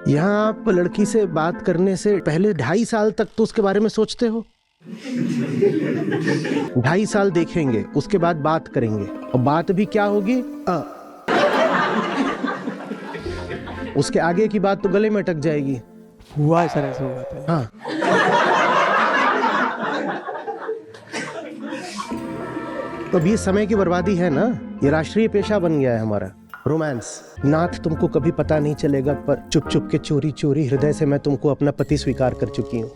यहाँ आप लड़की से बात करने से पहले 2.5 साल तक तो उसके बारे में सोचते हो। 2.5 साल देखेंगे, उसके बाद बात करेंगे, और बात भी क्या होगी? उसके आगे की बात तो गले में अटक जाएगी। हुआ है सर, ऐसा हुआ था। हाँ, तो अब ये समय की बर्बादी है ना, ये राष्ट्रीय पेशा बन गया है हमारा, रोमांस। नाथ तुमको कभी पता नहीं चलेगा, पर चुप चुप के चोरी चोरी हृदय से मैं तुमको अपना पति स्वीकार कर चुकी हूँ।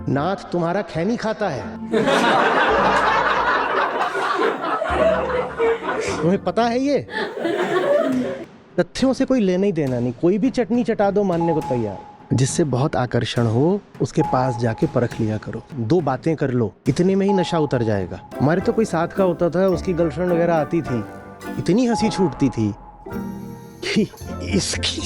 नाथ तुम्हारा खैनी खाता है, तुम्हें पता है ये? तथ्यों से कोई लेना ही देना नहीं, कोई भी चटनी चटा दो मानने को तैयार। जिससे बहुत आकर्षण हो उसके पास जाके परख लिया करो, 2 बातें कर लो, इतने में ही नशा उतर जाएगा। हमारे तो कोई साथ का होता था, उसकी गर्लफ्रेंड वगैरह आती थी, इतनी हंसी छूटती थी कि इसकी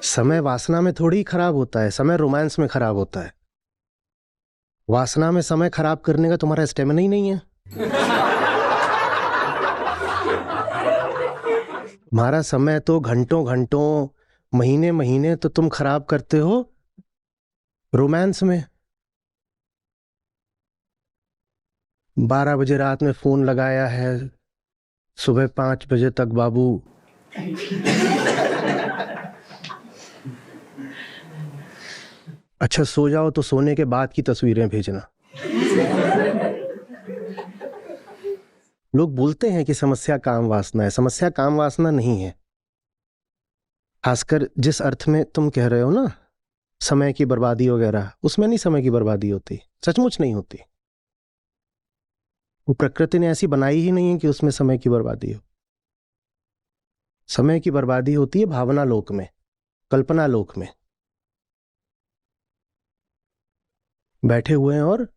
समय वासना में थोड़ी खराब होता है, समय रोमांस में खराब होता है। वासना में समय खराब करने का तुम्हारा स्टेमिना ही नहीं है। तुम्हारा समय तो घंटों घंटों, महीने महीने तो तुम खराब करते हो रोमांस में। 12 बजे रात में फोन लगाया है, सुबह 5 बजे तक बाबू अच्छा सो जाओ तो सोने के बाद की तस्वीरें भेजना। लोग बोलते हैं कि समस्या काम वासना है, समस्या काम वासना नहीं है। खासकर जिस अर्थ में तुम कह रहे हो ना, समय की बर्बादी वगैरह, उसमें नहीं समय की बर्बादी होती, सचमुच नहीं होती। वो प्रकृति ने ऐसी बनाई ही नहीं है कि उसमें समय की बर्बादी हो। समय की बर्बादी होती है भावना लोक में, कल्पना लोक में बैठे हुए हैं और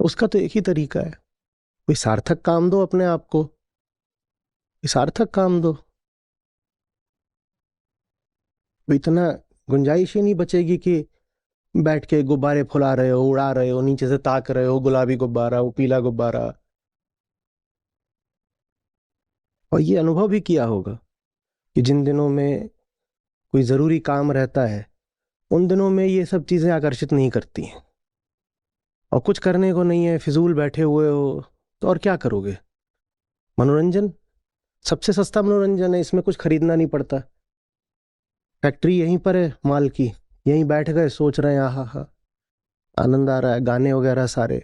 उसका तो एक ही तरीका है, कोई सार्थक काम दो अपने आप को, कोई सार्थक काम दो। तो इतना गुंजाइश ही नहीं बचेगी कि बैठ के गुब्बारे फुला रहे हो, उड़ा रहे हो, नीचे से ताक रहे हो, गुलाबी गुब्बारा, वो पीला गुब्बारा। और ये अनुभव भी किया होगा कि जिन दिनों में कोई जरूरी काम रहता है, उन दिनों में ये सब चीजें आकर्षित नहीं करती हैं, और कुछ करने को नहीं है, फिजूल बैठे हुए हो, तो और क्या करोगे? मनोरंजन सबसे सस्ता मनोरंजन है, इसमें कुछ खरीदना नहीं पड़ता, फैक्ट्री यहीं पर है माल की, यहीं बैठ गए सोच रहे हैं, आहा हा आनंद आ रहा है, गाने वगैरह सारे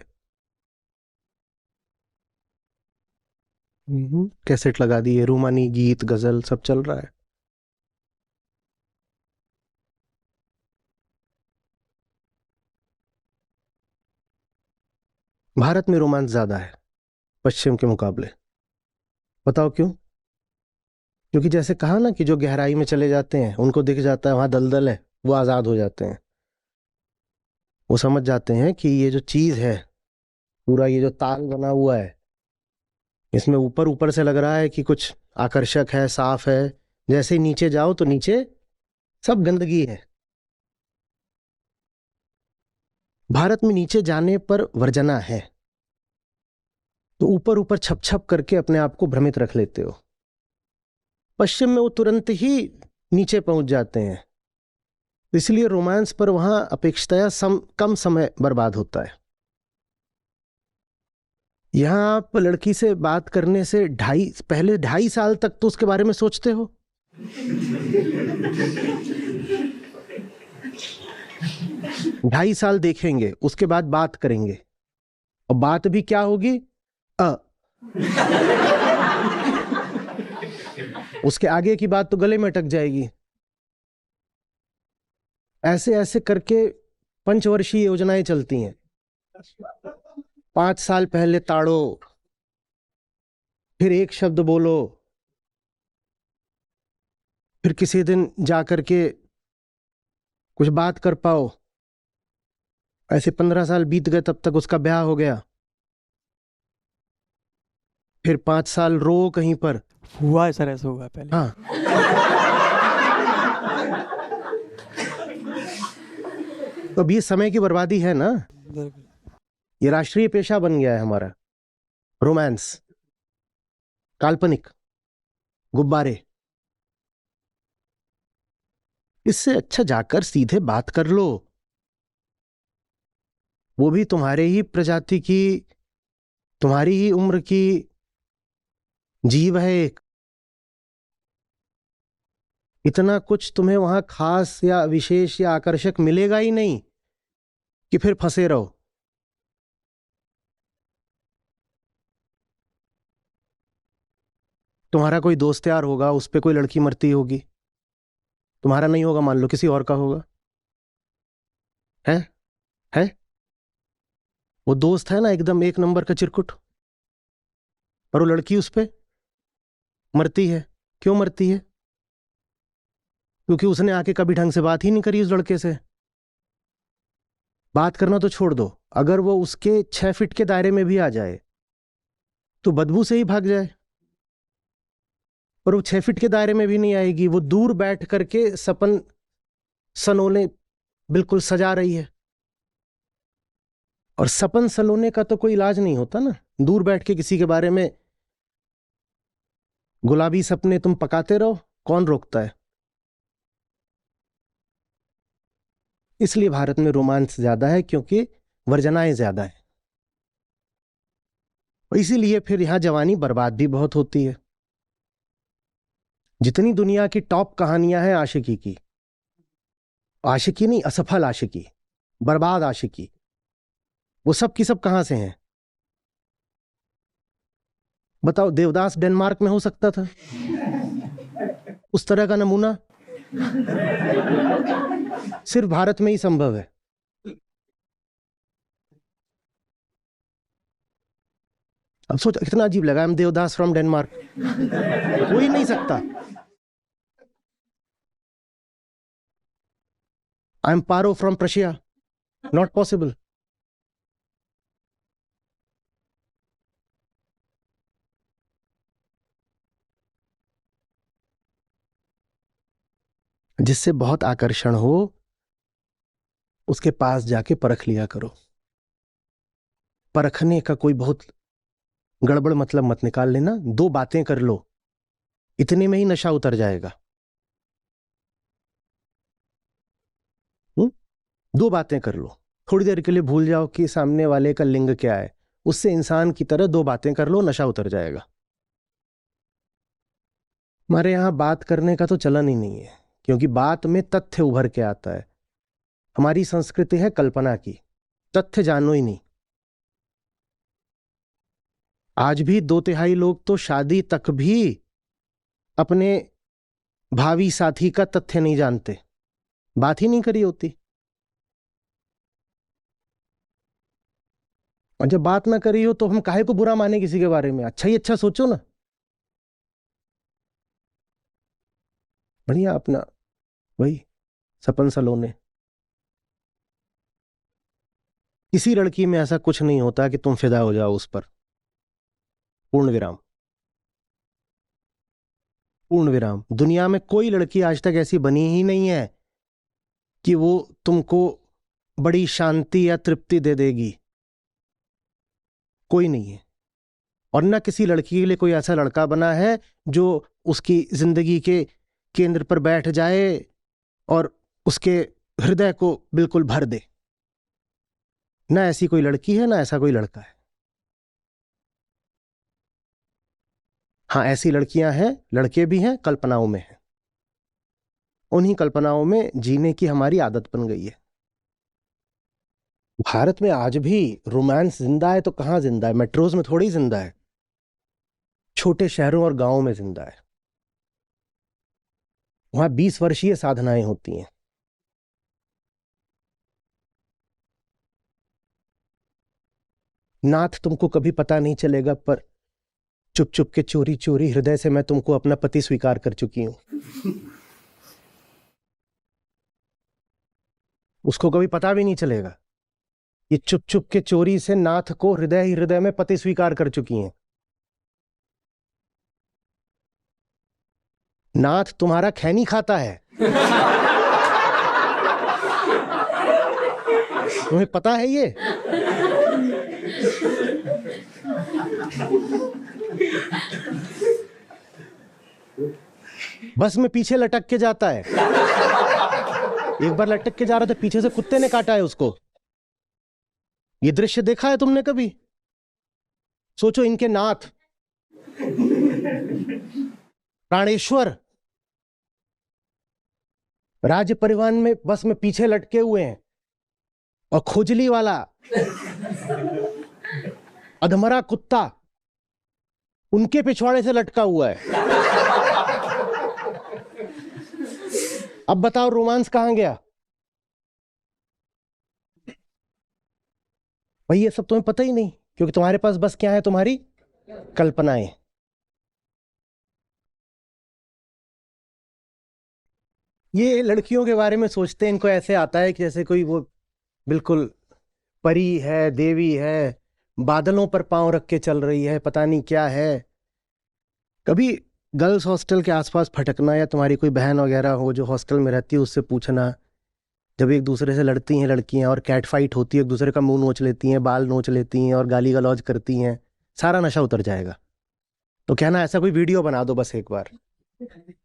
कैसेट लगा दिए, रूमानी गीत गजल सब चल रहा है। भारत में रोमांस ज्यादा है पश्चिम के मुकाबले। बताओ क्यों? क्योंकि जैसे कहा ना कि जो गहराई में चले जाते हैं उनको दिख जाता है वहां दलदल है, वो आजाद हो जाते हैं। वो समझ जाते हैं कि ये जो चीज है, पूरा ये जो ताल बना हुआ है, इसमें ऊपर ऊपर से लग रहा है कि कुछ आकर्षक है, साफ है, जैसे ही नीचे जाओ तो नीचे सब गंदगी है। भारत में नीचे जाने पर वर्जना है, तो ऊपर ऊपर छप छप करके अपने आप को भ्रमित रख लेते हो। पश्चिम में वो तुरंत ही नीचे पहुंच जाते हैं, इसलिए रोमांस पर वहां अपेक्षाया कम समय बर्बाद होता है। यहां आप लड़की से बात करने से पहले 2.5 साल तक तो उसके बारे में सोचते हो। ढाई साल देखेंगे, उसके बाद बात करेंगे, और बात भी क्या होगी? उसके आगे की बात तो गले में अटक जाएगी। ऐसे ऐसे करके पंचवर्षीय योजनाएं चलती हैं। 5 साल पहले ताड़ो, फिर एक शब्द बोलो, फिर किसी दिन जा करके कुछ बात कर पाओ। ऐसे 15 साल बीत गए, तब तक उसका ब्याह हो गया। फिर 5 साल रो कहीं पर। हुआ है सर, ऐसा हुआ पहले। हाँ, तो अब ये समय की बर्बादी है ना, बिल्कुल। ये राष्ट्रीय पेशा बन गया है हमारा, रोमांस, काल्पनिक, गुब्बारे। इससे अच्छा जाकर सीधे बात कर लो, वो भी तुम्हारे ही प्रजाति की, तुम्हारी ही उम्र की जीव है एक। इतना कुछ तुम्हें वहां खास या विशेष या आकर्षक मिलेगा ही नहीं कि फिर फंसे रहो। तुम्हारा कोई दोस्त यार होगा, उस पे कोई लड़की मरती होगी, तुम्हारा नहीं होगा, मान लो किसी और का होगा, है है वो दोस्त है ना एकदम एक नंबर का चिरकुट, और वो लड़की उस पे मरती है। क्यों मरती है? क्योंकि उसने आके कभी ढंग से बात ही नहीं करी उस लड़के से। बात करना तो छोड़ दो, अगर वो उसके 6 फीट के दायरे में भी आ जाए तो बदबू से ही भाग जाए। और वो 6 फीट के दायरे में भी नहीं आएगी, वो दूर बैठ करके सपन सनोले बिल्कुल सजा रही है। और सपन सलोने का तो कोई इलाज नहीं होता ना, दूर बैठ के किसी के बारे में गुलाबी सपने तुम पकाते रहो, कौन रोकता है? इसलिए भारत में रोमांस ज्यादा है, क्योंकि वर्जनाएं ज्यादा है। और इसीलिए फिर यहां जवानी बर्बाद भी बहुत होती है। जितनी दुनिया की टॉप कहानियां हैं आशिकी की, आशिकी नहीं, असफल आशिकी, बर्बाद आशिकी, वो सब की सब कहां से हैं? बताओ, देवदास डेनमार्क में हो सकता था उस तरह का नमूना? सिर्फ भारत में ही संभव है। अब सोच, कितना अजीब लगा, हम देवदास फ्रॉम डेनमार्क, हो ही नहीं सकता। I am Paro from Prussia, not possible. जिससे बहुत आकर्षण हो उसके पास जाके परख लिया करो। परखने का कोई बहुत गड़बड़ मतलब मत निकाल लेना, 2 बातें कर लो, इतने में ही नशा उतर जाएगा। 2 बातें कर लो, थोड़ी देर के लिए भूल जाओ कि सामने वाले का लिंग क्या है, उससे इंसान की तरह 2 बातें कर लो, नशा उतर जाएगा। हमारे यहां बात करने का तो चलन ही नहीं है, क्योंकि बात में तथ्य उभर के आता है। हमारी संस्कृति है कल्पना की, तथ्य जानो ही नहीं। आज भी 2/3 लोग तो शादी तक भी अपने भावी साथी का तथ्य नहीं जानते, बात ही नहीं करी होती। और जब बात ना करी हो तो हम काहे को बुरा माने किसी के बारे में? अच्छा ही अच्छा सोचो ना, बढ़िया अपना वही सपन सलोने। किसी लड़की में ऐसा कुछ नहीं होता कि तुम फिदा हो जाओ उस पर, पूर्ण विराम। पूर्ण विराम। दुनिया में कोई लड़की आज तक ऐसी बनी ही नहीं है कि वो तुमको बड़ी शांति या तृप्ति दे देगी, कोई नहीं है। और ना किसी लड़की के लिए कोई ऐसा लड़का बना है जो उसकी जिंदगी के केंद्र पर बैठ जाए और उसके हृदय को बिल्कुल भर दे। ना ऐसी कोई लड़की है, ना ऐसा कोई लड़का है। हाँ, ऐसी लड़कियां हैं, लड़के भी हैं, कल्पनाओं में हैं। उन्हीं कल्पनाओं में जीने की हमारी आदत बन गई है। भारत में आज भी रोमांस जिंदा है तो कहाँ जिंदा है? मेट्रोज में थोड़ी जिंदा है, छोटे शहरों और गांवों में जिंदा है। वहां 20 वर्षीय साधनाएं होती हैं। नाथ तुमको कभी पता नहीं चलेगा, पर चुप चुप के चोरी चोरी हृदय से मैं तुमको अपना पति स्वीकार कर चुकी हूं। उसको कभी पता भी नहीं चलेगा। ये चुप चुप के चोरी से नाथ को हृदय ही हृदय में पति स्वीकार कर चुकी हैं। नाथ तुम्हारा खैनी खाता है। तुम्हें पता है ये? बस में पीछे लटक के जाता है। एक बार लटक के जा रहा था, पीछे से कुत्ते ने काटा है उसको। ये दृश्य देखा है तुमने कभी? सोचो, इनके नाथ प्राणेश्वर राज्य परिवहन में बस में पीछे लटके हुए हैं, और खुजली वाला अधमरा कुत्ता उनके पिछवाड़े से लटका हुआ है। अब बताओ रोमांस कहां गया? भाई ये सब तुम्हें पता ही नहीं, क्योंकि तुम्हारे पास बस क्या है? तुम्हारी कल्पनाएं। ये लड़कियों के बारे में सोचते हैं, इनको ऐसे आता है कि जैसे कोई वो बिल्कुल परी है, देवी है, बादलों पर पांव रख के चल रही है, पता नहीं क्या है। कभी गर्ल्स हॉस्टल के आसपास भटकना, या तुम्हारी कोई बहन वगैरह हो जो हॉस्टल में रहती है, उससे पूछना, जब एक दूसरे से लड़ती हैं लड़कियां और कैट फाइट होती है, एक दूसरे का मुंह नोच लेती हैं, बाल नोच लेती हैं और गाली गलौज करती हैं, सारा नशा उतर जाएगा। तो कहना ऐसा कोई वीडियो बना दो बस एक बार, ये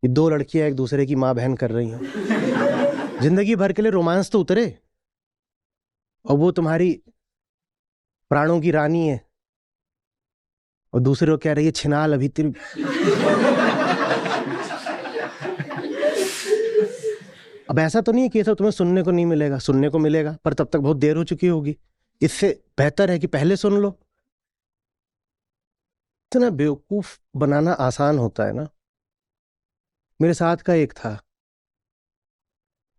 दो लड़कियां एक दूसरे की माँ बहन कर रही हैं, जिंदगी भर के लिए रोमांस तो उतरे। और वो तुम्हारी प्राणों की रानी है, और दूसरे को कह रही है छिनाल अभी तेरी। अब ऐसा तो नहीं है कि ये सब तुम्हें सुनने को नहीं मिलेगा, सुनने को मिलेगा, पर तब तक बहुत देर हो चुकी होगी। इससे बेहतर है कि पहले सुन लो। इतना बेवकूफ बनाना आसान होता है ना। मेरे साथ का एक था,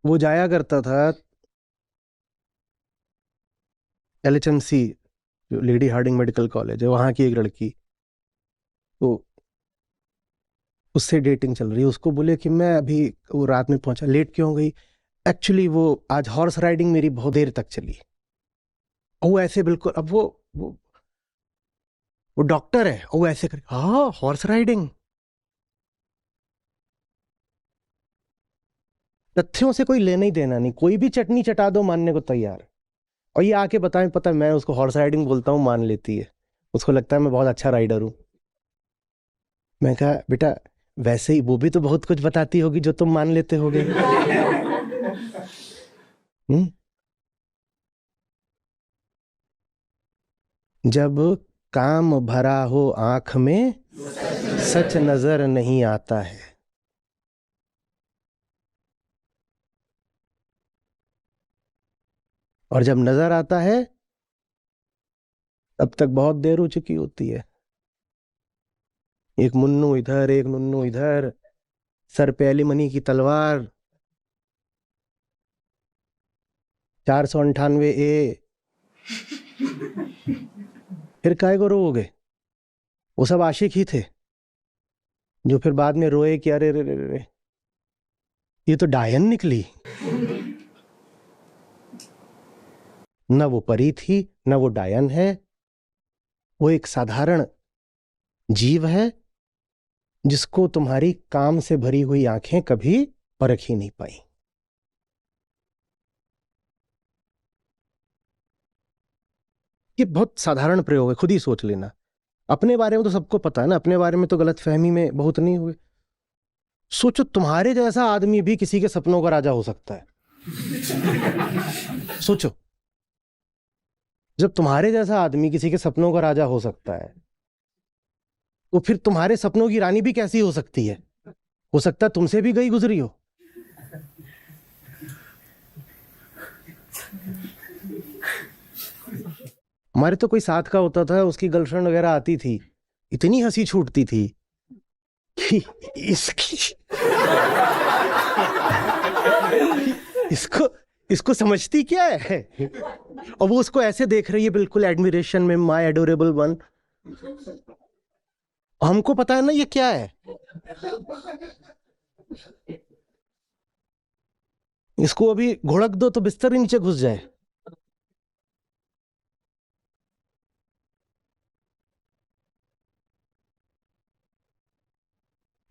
वो जाया करता था LHMC, जो लेडी हार्डिंग मेडिकल कॉलेज है, वहां की एक लड़की, तो उससे डेटिंग चल रही है। उसको बोले कि मैं अभी, वो रात में पहुंचा, लेट क्यों हो गई? एक्चुअली वो आज हॉर्स राइडिंग मेरी बहुत देर तक चली। और वो ऐसे बिल्कुल, अब वो डॉक्टर है, और वो ऐसे कर, हाँ हॉर्स राइडिंग। तथ्यों से कोई लेना ही देना नहीं, कोई भी चटनी चटा दो मानने को तैयार। और ये आके बताएं, पता है मैं उसको हॉर्स राइडिंग बोलता हूँ, मान लेती है। उसको लगता है मैं बहुत अच्छा राइडर हूँ। मैं कहा बेटा, वैसे ही वो भी तो बहुत कुछ बताती होगी जो तुम मान लेते होगे। जब काम भरा हो आंख में, सच नजर नहीं आता है। और जब नजर आता है, तब तक बहुत देर हो चुकी होती है। एक मुन्नू इधर, एक नुन्नू इधर, सर पे एलिमनी की तलवार, 498A। फिर काय को रोओगे? वो सब आशिक ही थे, जो फिर बाद में रोए कि अरे रे रे रे, ये तो डायन निकली। न वो परी थी, न वो डायन है, वो एक साधारण जीव है, जिसको तुम्हारी काम से भरी हुई आंखें कभी परख ही नहीं पाई। ये बहुत साधारण प्रयोग है, खुद ही सोच लेना। अपने बारे में तो सबको पता है ना, अपने बारे में तो गलतफहमी में बहुत नहीं हुए। सोचो, तुम्हारे जैसा आदमी भी किसी के सपनों का राजा हो सकता है। सोचो, जब तुम्हारे जैसा आदमी किसी के सपनों का राजा हो सकता है, तो फिर तुम्हारे सपनों की रानी भी कैसी हो सकती है? हो सकता है तुमसे भी गई गुजरी हो। हमारे तो कोई साथ का होता था, उसकी गर्लफ्रेंड वगैरह आती थी, इतनी हंसी छूटती थी कि इसको समझती क्या है। और वो उसको ऐसे देख रही है, बिल्कुल एडमिरेशन में, माय एडोरेबल वन। हमको पता है ना ये क्या है। इसको अभी घुड़क दो तो बिस्तर ही नीचे घुस जाए।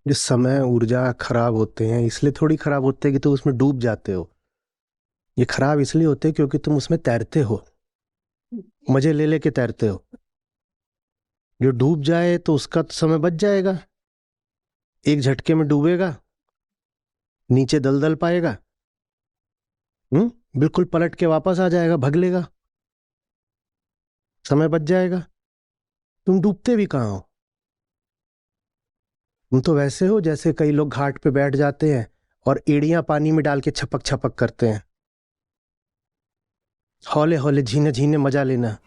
जिस समय ऊर्जा खराब होते हैं, इसलिए थोड़ी खराब होते हैं कि तो उसमें डूब जाते हो। ये खराब इसलिए होते हैं क्योंकि तुम उसमें तैरते हो, मजे ले लेके तैरते हो। जो डूब जाए तो उसका तो समय बच जाएगा, एक झटके में डूबेगा, नीचे दलदल पाएगा, बिल्कुल पलट के वापस आ जाएगा, भग लेगा, समय बच जाएगा। तुम डूबते भी कहाँ हो? तुम तो वैसे हो जैसे कई लोग घाट पे बैठ जाते हैं और एड़ियां पानी में डाल के छपक छपक करते हैं। हौले हौले झीने झीने मजा लेना।